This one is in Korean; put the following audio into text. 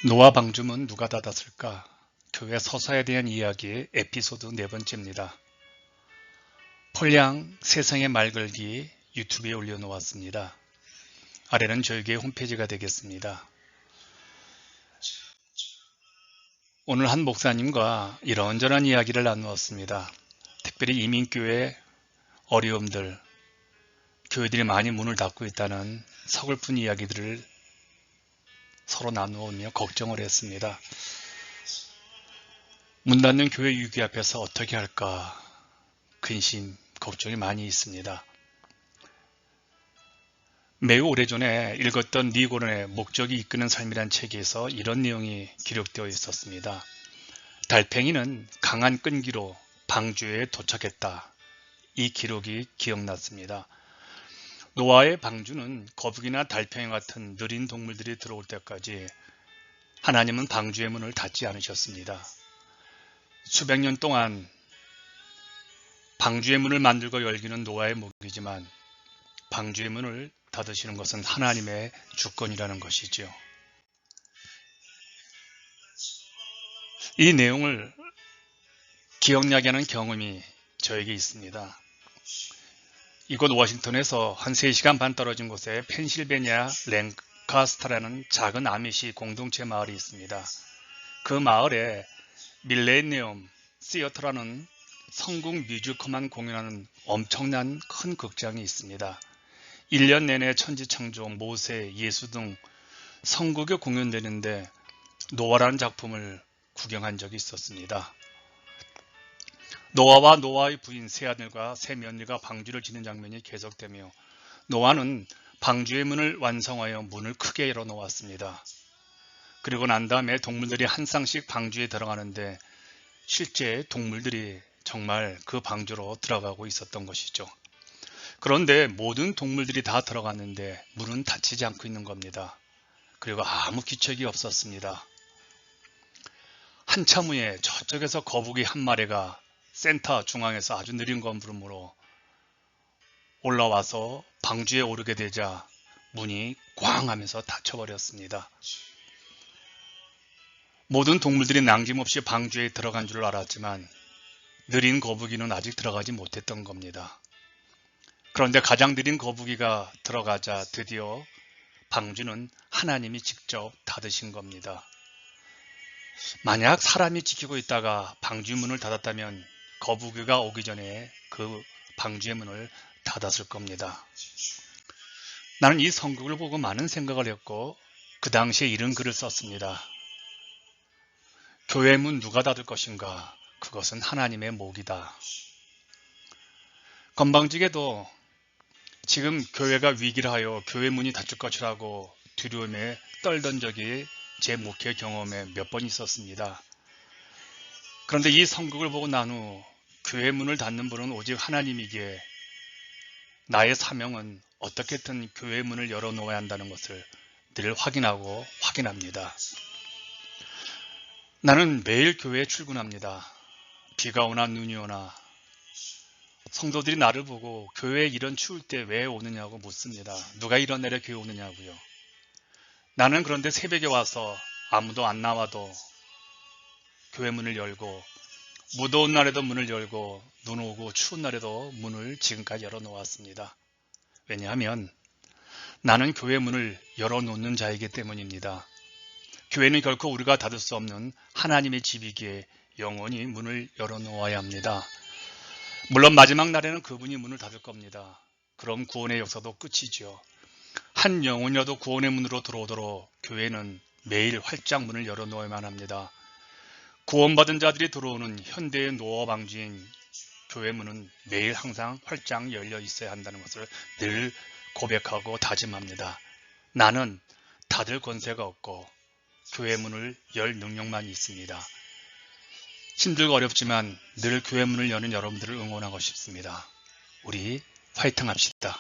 노아 방주문 누가 닫았을까? 교회 서사에 대한 이야기 에피소드 4번째입니다. 폴량 세상의 말 걸기 유튜브에 올려놓았습니다. 아래는 저희교회 홈페이지가 되겠습니다. 오늘 한 목사님과 이런저런 이야기를 나누었습니다. 특별히 이민교회 어려움들, 교회들이 많이 문을 닫고 있다는 서글픈 이야기들을 서로 나누며 걱정을 했습니다. 문 닫는 교회 위기 앞에서 어떻게 할까 근심, 걱정이 많이 있습니다. 매우 오래전에 읽었던 니고른의 목적이 이끄는 삶이란 책에서 이런 내용이 기록되어 있었습니다. 달팽이는 강한 끈기로 방주에 도착했다. 이 기록이 기억났습니다. 노아의 방주는 거북이나 달팽이 같은 느린 동물들이 들어올 때까지 하나님은 방주의 문을 닫지 않으셨습니다. 수백 년 동안 방주의 문을 만들고 열기는 노아의 몫이지만 방주의 문을 닫으시는 것은 하나님의 주권이라는 것이죠. 이 내용을 기억나게 하는 경험이 저에게 있습니다. 이곳 워싱턴에서 한 3시간 반 떨어진 곳에 펜실베니아 랭카스터라는 작은 아미시 공동체 마을이 있습니다. 그 마을에 밀레니엄 시어터라는 성국 뮤지컬만 공연하는 엄청난 큰 극장이 있습니다. 1년 내내 천지창조, 모세, 예수 등 성국이 공연되는데 노아라는 작품을 구경한 적이 있었습니다. 노아와 노아의 부인 세 아들과 세 며느리가 방주를 짓는 장면이 계속되며 노아는 방주의 문을 완성하여 문을 크게 열어놓았습니다. 그리고 난 다음에 동물들이 한 쌍씩 방주에 들어가는데 실제 동물들이 정말 그 방주로 들어가고 있었던 것이죠. 그런데 모든 동물들이 다 들어갔는데 문은 닫히지 않고 있는 겁니다. 그리고 아무 기척이 없었습니다. 한참 후에 저쪽에서 거북이 한 마리가 센터 중앙에서 아주 느린 걸음으로 올라와서 방주에 오르게 되자 문이 꽝 하면서 닫혀버렸습니다. 모든 동물들이 남김없이 방주에 들어간 줄 알았지만 느린 거북이는 아직 들어가지 못했던 겁니다. 그런데 가장 느린 거북이가 들어가자 드디어 방주는 하나님이 직접 닫으신 겁니다. 만약 사람이 지키고 있다가 방주 문을 닫았다면 거북이가 오기 전에 그 방주의 문을 닫았을 겁니다. 나는 이 성경을 보고 많은 생각을 했고 그 당시에 이런 글을 썼습니다. 교회 문 누가 닫을 것인가? 그것은 하나님의 몫이다. 건방지게도 지금 교회가 위기를 하여 교회 문이 닫힐 것이라고 두려움에 떨던 적이 제 목회 경험에 몇 번 있었습니다. 그런데 이 성경을 보고 난 후 교회 문을 닫는 분은 오직 하나님이기에 나의 사명은 어떻게든 교회 문을 열어놓아야 한다는 것을 늘 확인하고 확인합니다. 나는 매일 교회에 출근합니다. 비가 오나 눈이 오나 성도들이 나를 보고 교회에 이런 추울 때 왜 오느냐고 묻습니다. 누가 이런 날에 교회 오느냐고요. 나는 그런데 새벽에 와서 아무도 안 나와도 교회 문을 열고 무더운 날에도 문을 열고 눈 오고 추운 날에도 문을 지금까지 열어놓았습니다. 왜냐하면 나는 교회 문을 열어놓는 자이기 때문입니다. 교회는 결코 우리가 닫을 수 없는 하나님의 집이기에 영원히 문을 열어놓아야 합니다. 물론 마지막 날에는 그분이 문을 닫을 겁니다. 그럼 구원의 역사도 끝이죠. 한 영혼이라도 구원의 문으로 들어오도록 교회는 매일 활짝 문을 열어놓아야만 합니다. 구원받은 자들이 들어오는 현대의 노아 방주인 교회 문은 매일 항상 활짝 열려 있어야 한다는 것을 늘 고백하고 다짐합니다. 나는 닫을 권세가 없고 교회 문을 열 능력만 있습니다. 힘들고 어렵지만 늘 교회 문을 여는 여러분들을 응원하고 싶습니다. 우리 파이팅 합시다.